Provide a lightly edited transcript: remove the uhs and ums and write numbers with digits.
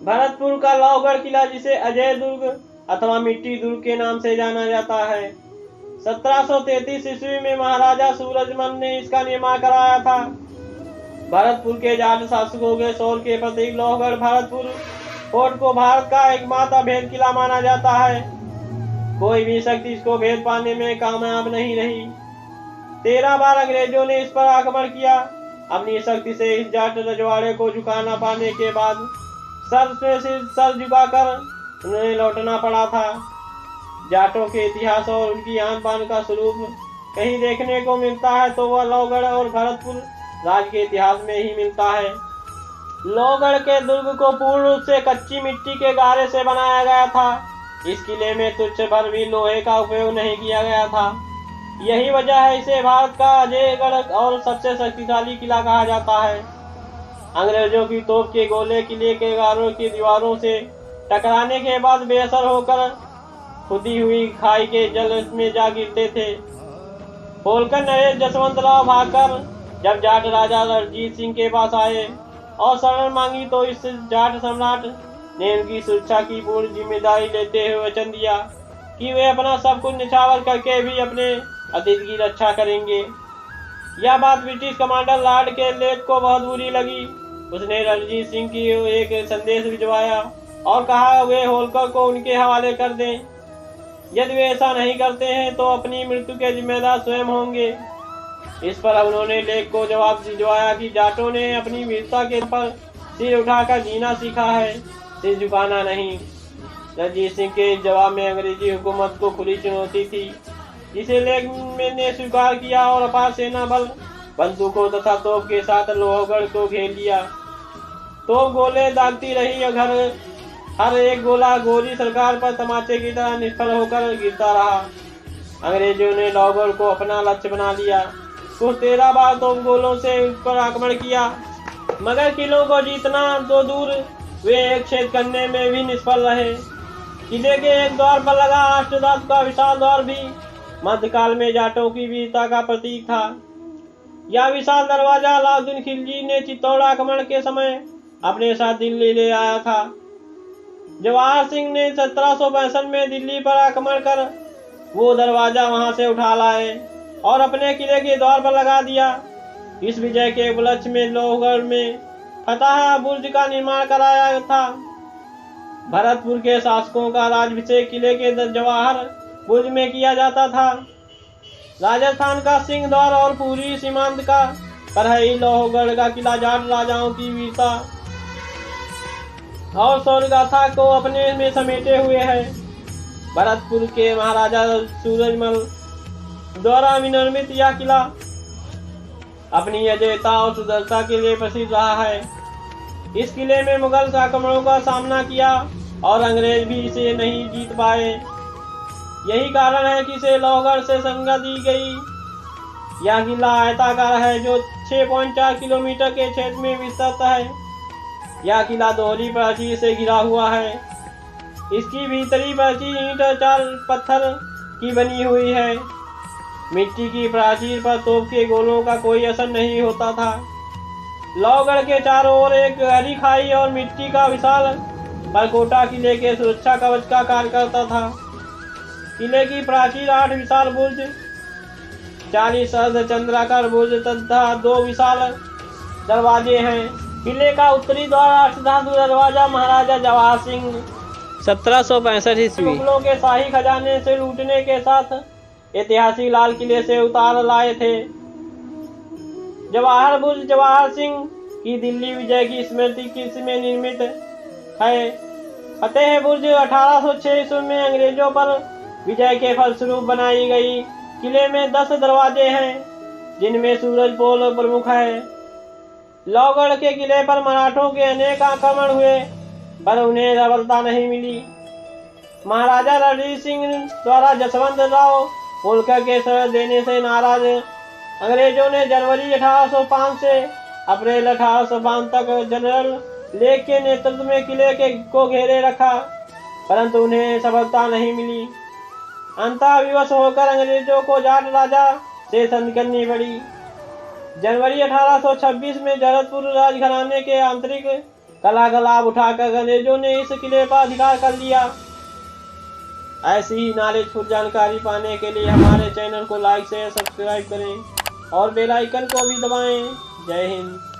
भरतपुर का लावगढ़ किला, जिसे अजय दुर्ग अथवा मिट्टी दुर्ग के नाम से जाना जाता है, 1733 ईस्वी में महाराजा सूरजमल ने इसका निर्माण कराया था। भरतपुर के जाट शासकों के शौर्य के प्रतीक लावगढ़ भरतपुर फोर्ट को भारत का एकमात्र अभेद किला माना जाता है। कोई भी शक्ति इसको भेद पाने में कामयाब नहीं रही। 13 बार अंग्रेजों ने इस पर आक्रमण किया। अपनी शक्ति से इस जाट रजवाड़े को झुका न पाने के बाद सर झुकाकर उन्हें लौटना पड़ा था। जाटों के इतिहास और उनकी आन बान का स्वरूप कहीं देखने को मिलता है तो वह लावगढ़ और भरतपुर राज के इतिहास में ही मिलता है। लावगढ़ के दुर्ग को पूर्ण रूप से कच्ची मिट्टी के गारे से बनाया गया था। इस किले में तुच्छ भर भी लोहे का उपयोग नहीं किया गया था। यही वजह है इसे भारत का अजयगढ़ और सबसे शक्तिशाली किला कहा जाता है। अंग्रेजों की तोप के गोले किले के गारों की दीवारों से टकराने के बाद बेअसर होकर खुदी हुई खाई के जल में जा गिरते थे। होलकर नरेश जसवंतराव भागकर जब जाट राजा रणजीत सिंह के पास आए और शरण मांगी तो इस जाट सम्राट ने उनकी सुरक्षा की पूर्ण जिम्मेदारी लेते हुए वचन दिया कि वे अपना सब कुछ निछावर करके भी अपने अतिथि की रक्षा करेंगे। यह बात ब्रिटिश कमांडर लॉर्ड केलेट को बहुत बुरी लगी। उसने रणजीत सिंह की एक संदेश भिजवाया और कहा वे होलकर को उनके हवाले कर दें। यदि वे ऐसा नहीं करते हैं तो अपनी मृत्यु के जिम्मेदार स्वयं होंगे। इस पर उन्होंने लेख को जवाब भिजवाया कि जाटों ने अपनी वीरता के पर सिर उठाकर जीना सीखा है, सिर झुकाना नहीं। रणजीत सिंह के जवाब में अंग्रेजी हुकूमत को खुली चुनौती थी, जिसे लेख में ने स्वीकार किया और अपार सेना बल बंदूकों तथा तोप के साथ लावगढ़ को घेर लिया। तोप गोले दागती रही और हर एक गोला गोरी सरकार पर तमाचे की तरह निष्फल होकर गिरता रहा। अंग्रेजों ने लावगढ़ को अपना लक्ष्य बना लिया। कुछ 13 बार तोप गोलों से उस पर आक्रमण किया, मगर किलों को जीतना तो दूर वे एक छेद करने में भी निष्फल रहे। किले के एक द्वार पर लगा अष्टधातु का विशाल द्वार भी मध्यकाल में जाटों की वीरता का प्रतीक था। यह विशाल दरवाजा अलाउद्दीन खिलजी ने चित्तौड़ आक्रमण के समय अपने साथ दिल्ली ले आया था। जवाहर सिंह ने 1762 में दिल्ली पर आक्रमण कर वो दरवाजा वहां से उठा लाए और अपने किले के द्वार पर लगा दिया। इस विजय के उपलक्ष्य में लावगढ़ में फतह बुर्ज का निर्माण कराया था। भरतपुर के शासकों का राज्याभिषेक किले के जवाहर बुर्ज में किया जाता था। राजस्थान का सिंह द्वार और पूरी सीमांत का परहई लावगढ़ का किला जाट राजाओं की वीरता और शौर्य गाथा को अपने में समेटे हुए है। भरतपुर के महाराजा सूरजमल द्वारा विनिर्मित यह किला अपनी अजयता और सुंदरता के लिए प्रसिद्ध रहा है। इस किले में मुगल आक्रमणों का सामना किया और अंग्रेज भी इसे नहीं जीत पाए। यही कारण है कि इसे लावगढ़ से संज्ञा दी गई। यह किला आयताकार है जो 6.4 किलोमीटर के क्षेत्र में विस्तृत है। यह किला दोहरी प्राचीर से घिरा हुआ है। इसकी भीतरी प्राचीर ईंट और 4 पत्थर की बनी हुई है। मिट्टी की प्राचीर पर तोप के गोलों का कोई असर नहीं होता था। लावगढ़ के चारों ओर एक गहरी खाई और मिट्टी का विशाल परकोटा किले के सुरक्षा कवच का कार्य करता था। किले की प्राचीर 8 विशाल बुर्ज, 40 अर्धचंद्राकार बुर्ज तथा 2 विशाल दरवाजे हैं। किले का उत्तरी द्वार अष्टधातु दरवाजा महाराजा जवाहर सिंह 1765 ईस्वी मुगलों के शाही खजाने से लूटने के साथ ऐतिहासिक लाल किले से उतार लाए थे। जवाहर बुर्ज जवाहर सिंह की दिल्ली विजय की स्मृति में निर्मित है। फतेह बुर्ज 1806 ईस्वी में अंग्रेजों पर विजय के फलस्वरूप बनाई गई। किले में 10 दरवाजे हैं, जिनमें सूरजपोल प्रमुख है। लावगढ़ के किले पर मराठों के अनेक आक्रमण हुए, पर उन्हें सफलता नहीं मिली। महाराजा रणजीत सिंह द्वारा जसवंत राव होलकर के शरण देने से नाराज अंग्रेजों ने जनवरी 1805 से अप्रैल 1805 तक जनरल लेक के नेतृत्व में किले को घेरे रखा, परंतु उन्हें सफलता नहीं मिली। अंततः विवश होकर अंग्रेजों को जाट राजा से संधि करनी पड़ी। जनवरी 1826 में जरदपुर राजघराने के आंतरिक कला का लाभ उठाकर अंग्रेजों ने इस किले पर अधिकार कर लिया। ऐसी ही नॉलेजफुल जानकारी पाने के लिए हमारे चैनल को लाइक शेयर सब्सक्राइब करें और बेल आइकन को भी दबाएं। जय हिंद।